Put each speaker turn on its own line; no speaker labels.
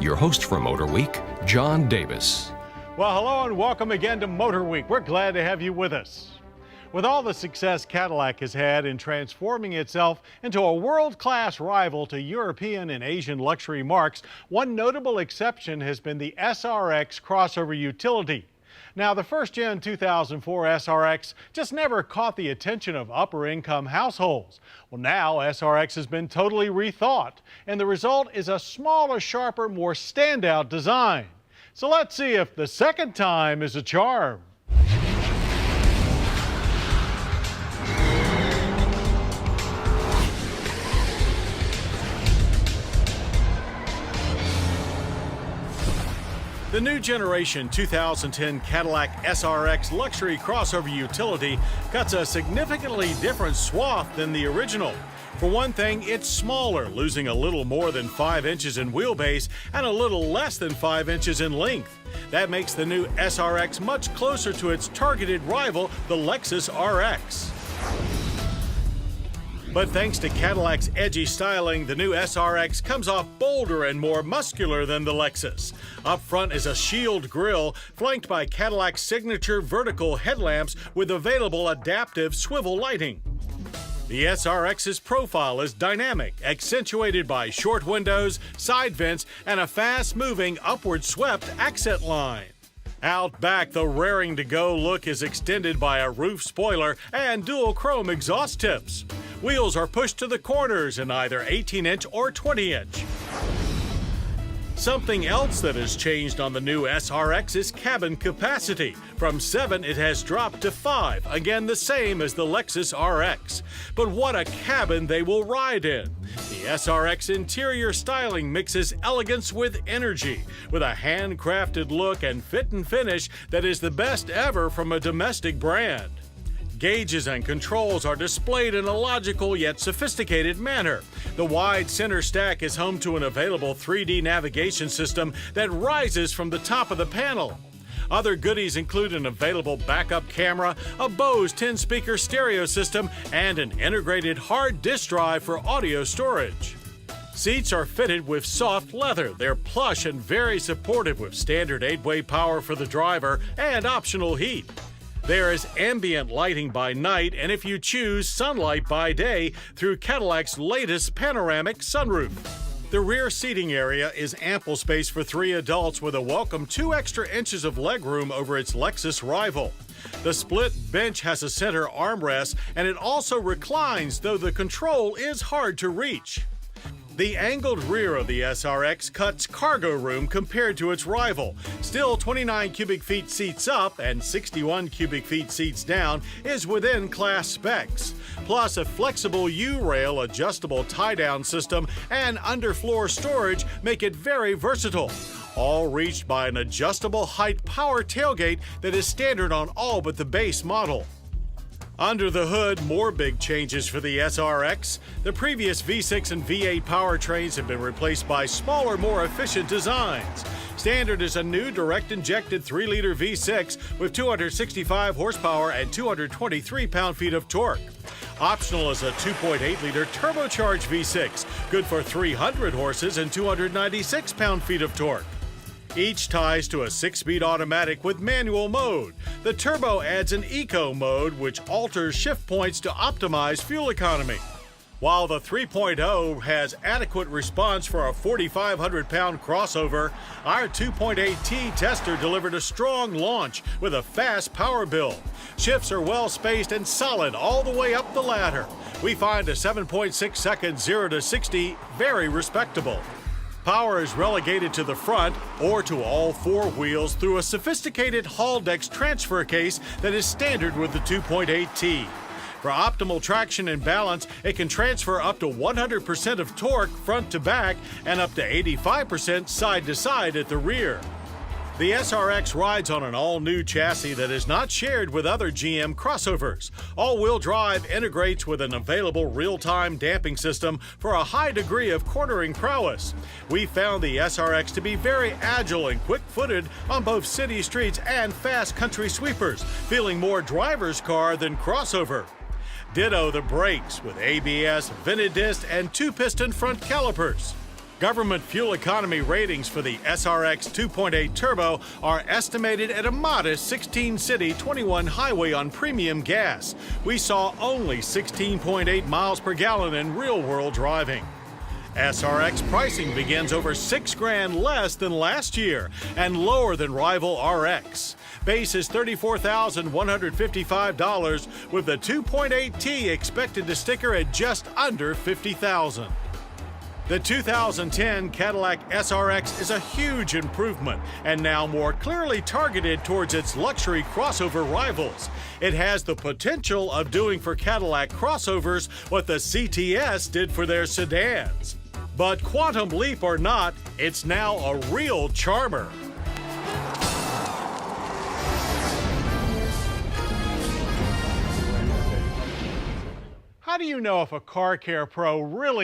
Your host for Motorweek, John Davis.
Well, hello and welcome again to Motorweek. We're glad to have you with us. With all the success Cadillac has had in transforming itself into a world-class rival to European and Asian luxury marques, one notable exception has been the SRX crossover utility. Now, the first-gen 2004 SRX just never caught the attention of upper-income households. Well, now SRX has been totally rethought, and the result is a smaller, sharper, more standout design. So let's see if the second time is a charm. The new generation 2010 Cadillac SRX luxury crossover utility cuts a significantly different swath than the original. For one thing, it's smaller, losing a little more than 5 inches in wheelbase and a little less than 5 inches in length. That makes the new SRX much closer to its targeted rival, the Lexus RX. But thanks to Cadillac's edgy styling, the new SRX comes off bolder and more muscular than the Lexus. Up front is a shield grille, flanked by Cadillac's signature vertical headlamps with available adaptive swivel lighting. The SRX's profile is dynamic, accentuated by short windows, side vents, and a fast-moving, upward-swept accent line. Out back, the raring-to-go look is extended by a roof spoiler and dual chrome exhaust tips. Wheels are pushed to the corners in either 18-inch or 20-inch. Something else that has changed on the new SRX is cabin capacity. From 7, it has dropped to 5, again the same as the Lexus RX. But what a cabin they will ride in! The SRX interior styling mixes elegance with energy, with a handcrafted look and fit and finish that is the best ever from a domestic brand. Gauges and controls are displayed in a logical yet sophisticated manner. The wide center stack is home to an available 3D navigation system that rises from the top of the panel. Other goodies include an available backup camera, a Bose 10-speaker stereo system, and an integrated hard disk drive for audio storage. Seats are fitted with soft leather. They're plush and very supportive with standard 8-way power for the driver and optional heat. There is ambient lighting by night, and if you choose, sunlight by day through Cadillac's latest panoramic sunroof. The rear seating area is ample space for 3 adults with a welcome 2 extra inches of legroom over its Lexus rival. The split bench has a center armrest, and it also reclines, though the control is hard to reach. The angled rear of the SRX cuts cargo room compared to its rival. Still, 29 cubic feet seats up and 61 cubic feet seats down is within class specs. Plus, a flexible U-rail adjustable tie-down system and underfloor storage make it very versatile. All reached by an adjustable height power tailgate that is standard on all but the base model. Under the hood, more big changes for the SRX. The previous V6 and V8 powertrains have been replaced by smaller, more efficient designs. Standard is a new direct-injected 3-liter V6 with 265 horsepower and 223 pound-feet of torque. Optional is a 2.8-liter turbocharged V6, good for 300 horses and 296 pound-feet of torque. Each ties to a 6-speed automatic with manual mode. The turbo adds an eco mode, which alters shift points to optimize fuel economy. While the 3.0 has adequate response for a 4,500-pound crossover, our 2.8T tester delivered a strong launch with a fast power build. Shifts are well spaced and solid all the way up the ladder. We find a 7.6 second 0 to 60 very respectable. Power is relegated to the front or to all 4 wheels through a sophisticated Haldex transfer case that is standard with the 2.8T. For optimal traction and balance, it can transfer up to 100% of torque front to back and up to 85% side to side at the rear. The SRX rides on an all-new chassis that is not shared with other GM crossovers. All-wheel drive integrates with an available real-time damping system for a high degree of cornering prowess. We found the SRX to be very agile and quick-footed on both city streets and fast country sweepers, feeling more driver's car than crossover. Ditto the brakes with ABS, vented disc, and 2-piston front calipers. Government fuel economy ratings for the SRX 2.8 Turbo are estimated at a modest 16 city, 21 highway on premium gas. We saw only 16.8 miles per gallon in real-world driving. SRX pricing begins over $6,000 less than last year and lower than rival RX. Base is $34,155 with the 2.8T expected to sticker at just under $50,000. The 2010 Cadillac SRX is a huge improvement and now more clearly targeted towards its luxury crossover rivals. It has the potential of doing for Cadillac crossovers what the CTS did for their sedans. But quantum leap or not, it's now a real charmer. How do you know if a car care pro really